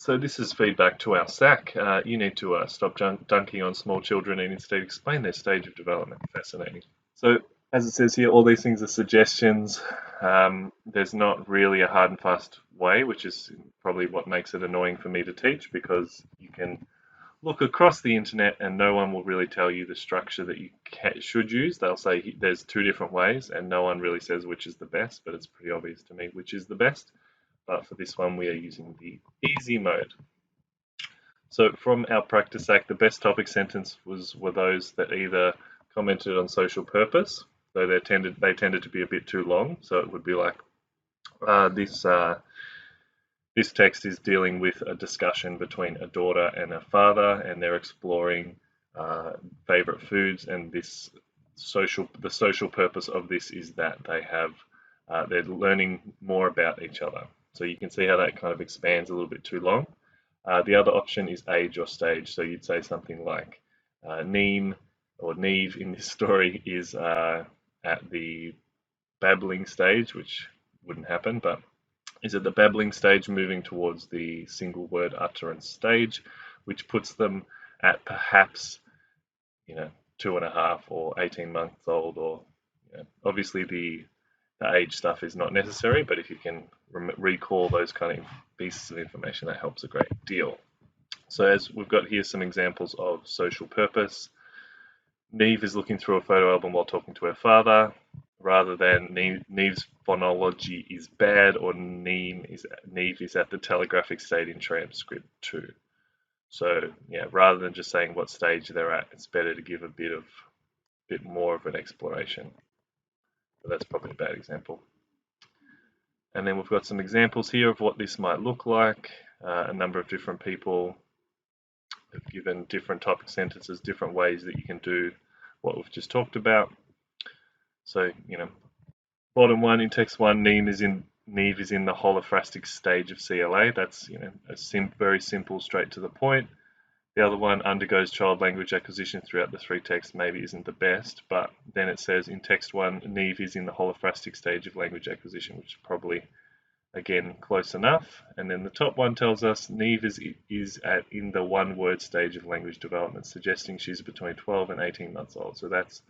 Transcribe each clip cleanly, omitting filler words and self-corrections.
So this is feedback to our SAC. You need to stop dunking on small children and instead explain their stage of development. Fascinating. So as it says here, all these things are suggestions. There's not really a hard and fast way, which is probably what makes it annoying for me to teach, because you can look across the internet and no one will really tell you the structure that you should use. They'll say there's two different ways and no one really says which is the best, but it's pretty obvious to me which is the best. But for this one, we are using the easy mode. So from our practice act, the best topic sentence were those that either commented on social purpose, though they tended to be a bit too long. So it would be like this text is dealing with a discussion between a daughter and a father, and they're exploring favorite foods, and the social purpose of this is that they're learning more about each other. So you can see how that kind of expands a little bit too long. The other option is age or stage. So you'd say something like Neem or Neve in this story is at the babbling stage, which wouldn't happen, but is at the babbling stage moving towards the single word utterance stage, which puts them at perhaps, 2.5 or 18 months old, or obviously the age stuff is not necessary, but if you can recall those kind of pieces of information, that helps a great deal. So as we've got here some examples of social purpose. Neve is looking through a photo album while talking to her father, rather than Neve's phonology is bad, or Neve is at the telegraphic state in transcript 2. So yeah, rather than just saying what stage they're at, it's better to give a bit more of an exploration. But that's probably a bad example. And then we've got some examples here of what this might look like. A number of different people have given different topic sentences, different ways that you can do what we've just talked about. So, bottom one in text one, Neve is in the holophrastic stage of CLA. That's very simple, straight to the point. The other one undergoes child language acquisition throughout the three texts, maybe isn't the best, but then it says in text one, Neve is in the holophrastic stage of language acquisition, which is probably, again, close enough. And then the top one tells us Neve is in the one word stage of language development, suggesting she's between 12 and 18 months old. So that's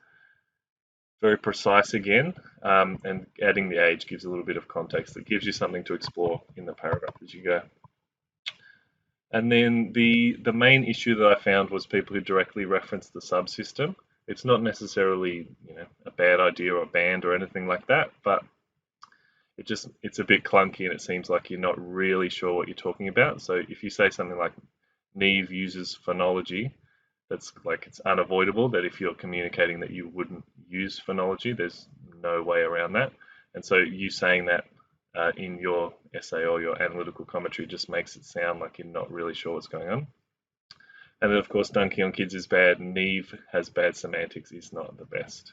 very precise again, and adding the age gives a little bit of context that gives you something to explore in the paragraph as you go. And then the main issue that I found was people who directly reference the subsystem. It's not necessarily a bad idea or banned or anything like that, but it's a bit clunky and it seems like you're not really sure what you're talking about. So if you say something like Neve uses phonology, that's like it's unavoidable that if you're communicating that you wouldn't use phonology, there's no way around that. And so you saying that in your essay or your analytical commentary just makes it sound like you're not really sure what's going on. And then of course dunking on kids is bad. Neve has bad semantics is not the best.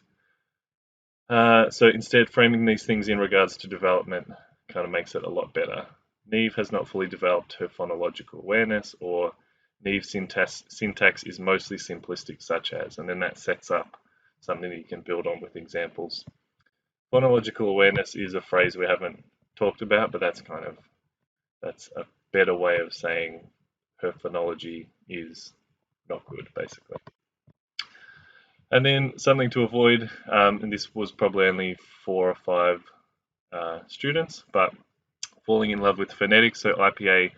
So instead, framing these things in regards to development kind of makes it a lot better. Neve has not fully developed her phonological awareness, or Neve's syntax is mostly simplistic, such as, and then that sets up something that you can build on with examples. Phonological awareness is a phrase we haven't talked about, but that's a better way of saying her phonology is not good, basically. And then something to avoid, and this was probably only 4 or 5 students, but falling in love with phonetics. So IPA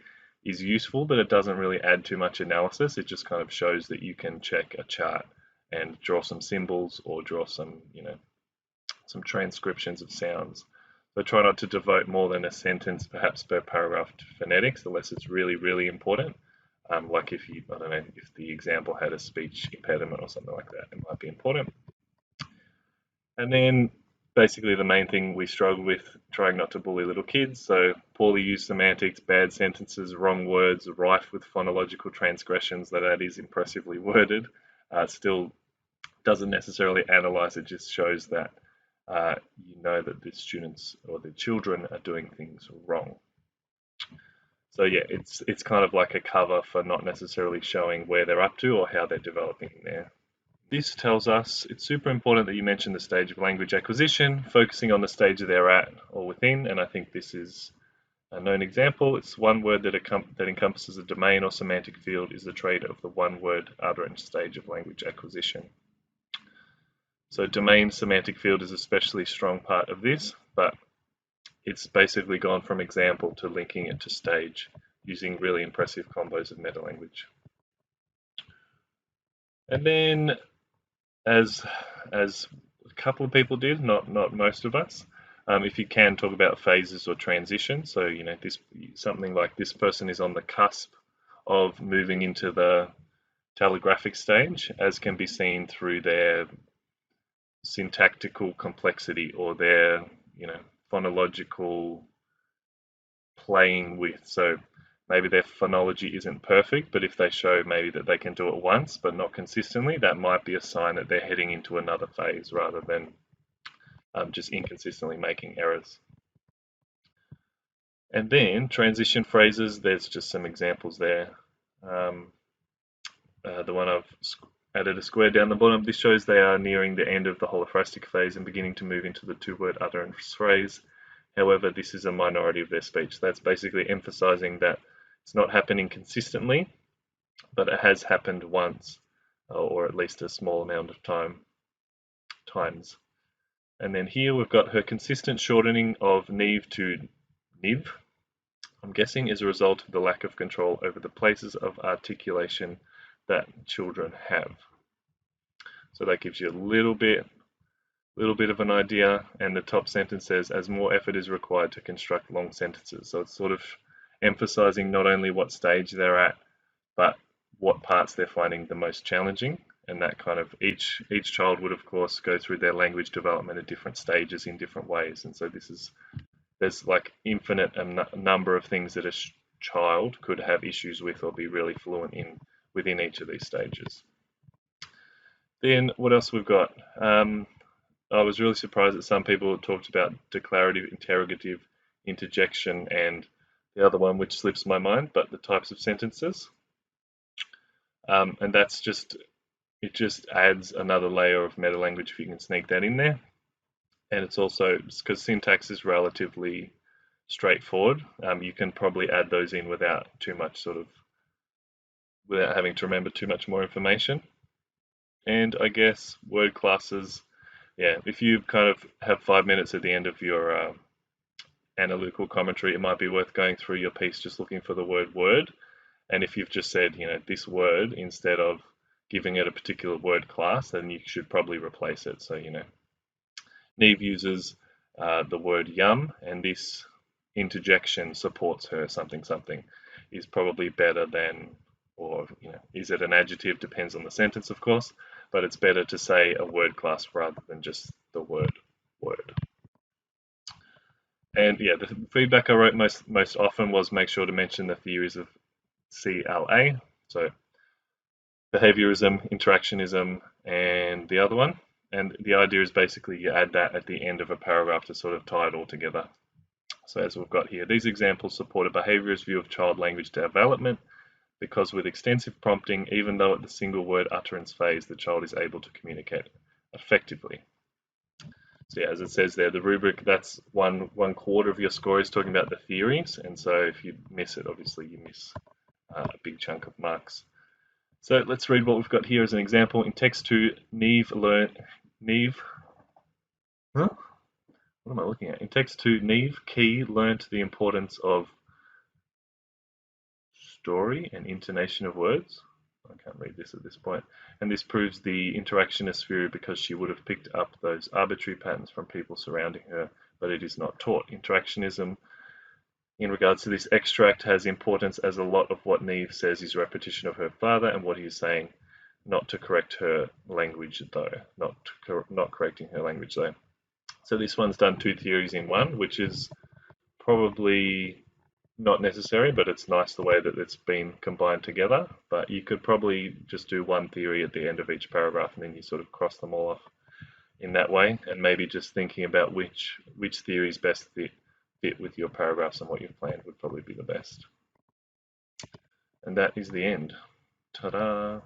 is useful, but it doesn't really add too much analysis. It just kind of shows that you can check a chart and draw some symbols or draw some, some transcriptions of sounds. So try not to devote more than a sentence, perhaps per paragraph, to phonetics, unless it's really, really important. Like if I don't know, if the example had a speech impediment or something like that, it might be important. And then basically the main thing we struggle with, trying not to bully little kids. So poorly used semantics, bad sentences, wrong words, rife with phonological transgressions, that is impressively worded. Still doesn't necessarily analyze, it just shows that you know that the students or the children are doing things wrong. So yeah, it's kind of like a cover for not necessarily showing where they're up to or how they're developing there. This tells us it's super important that you mention the stage of language acquisition, focusing on the stage they're at or within, and I think this is A known example, it's one word that encompasses a domain or semantic field is the trait of the one-word utterance stage of language acquisition. So domain semantic field is a especially strong part of this, but it's basically gone from example to linking it to stage using really impressive combos of metalanguage. And then, as a couple of people did, not most of us, if you can talk about phases or transitions, so this something like this person is on the cusp of moving into the telegraphic stage, as can be seen through their syntactical complexity or their phonological playing with. So maybe their phonology isn't perfect, but if they show maybe that they can do it once but not consistently, that might be a sign that they're heading into another phase rather than just inconsistently making errors. And then transition phrases, there's just some examples there. The one I've added a square down the bottom, this shows they are nearing the end of the holophrastic phase and beginning to move into the two-word utterance phrase. However, this is a minority of their speech. That's basically emphasizing that it's not happening consistently, but it has happened once, or at least a small amount of times. And then here we've got her consistent shortening of Neve to Niv, I'm guessing is a result of the lack of control over the places of articulation that children have. So that gives you a little bit of an idea, and the top sentence says, as more effort is required to construct long sentences. So it's sort of emphasizing not only what stage they're at, but what parts they're finding the most challenging. And that kind of each child would of course go through their language development at different stages in different ways. And so there's like infinite number of things that a child could have issues with or be really fluent in within each of these stages. Then what else we've got? I was really surprised that some people talked about declarative, interrogative, interjection, and the other one which slips my mind, but the types of sentences. And that's it just adds another layer of meta-language if you can sneak that in there. And it's also, because syntax is relatively straightforward, you can probably add those in without without having to remember too much more information. And I guess word classes, yeah, if you kind of have 5 minutes at the end of your analytical commentary, it might be worth going through your piece just looking for the word. And if you've just said, this word, instead of giving it a particular word class, then you should probably replace it. So, Neve uses the word yum, and this interjection supports her something is probably better than, or is it an adjective? Depends on the sentence, of course, but it's better to say a word class rather than just the word. And yeah, the feedback I wrote most often was make sure to mention the theories of CLA, so behaviorism, interactionism, and the other one. And the idea is basically you add that at the end of a paragraph to sort of tie it all together. So as we've got here, these examples support a behaviorist view of child language development because with extensive prompting, even though at the single word utterance phase, the child is able to communicate effectively. So yeah, as it says there, the rubric, that's one quarter of your score is talking about the theories. And so if you miss it, obviously you miss a big chunk of marks. So let's read what we've got here as an example. In text 2, huh? What am I looking at? In text 2, Neve Key learnt the importance of story and intonation of words. I can't read this at this point. And this proves the interactionist view because she would have picked up those arbitrary patterns from people surrounding her, but it is not taught. Interactionism, in regards to this extract, has importance as a lot of what Neve says is repetition of her father and what he is saying, not to correct her language though, not correcting her language though. So this one's done 2 theories in one, which is probably not necessary, but it's nice the way that it's been combined together. But you could probably just do one theory at the end of each paragraph and then you sort of cross them all off in that way, and maybe just thinking about which theories best fit with your paragraphs and what you've planned would probably be the best. And that is the end. Ta-da!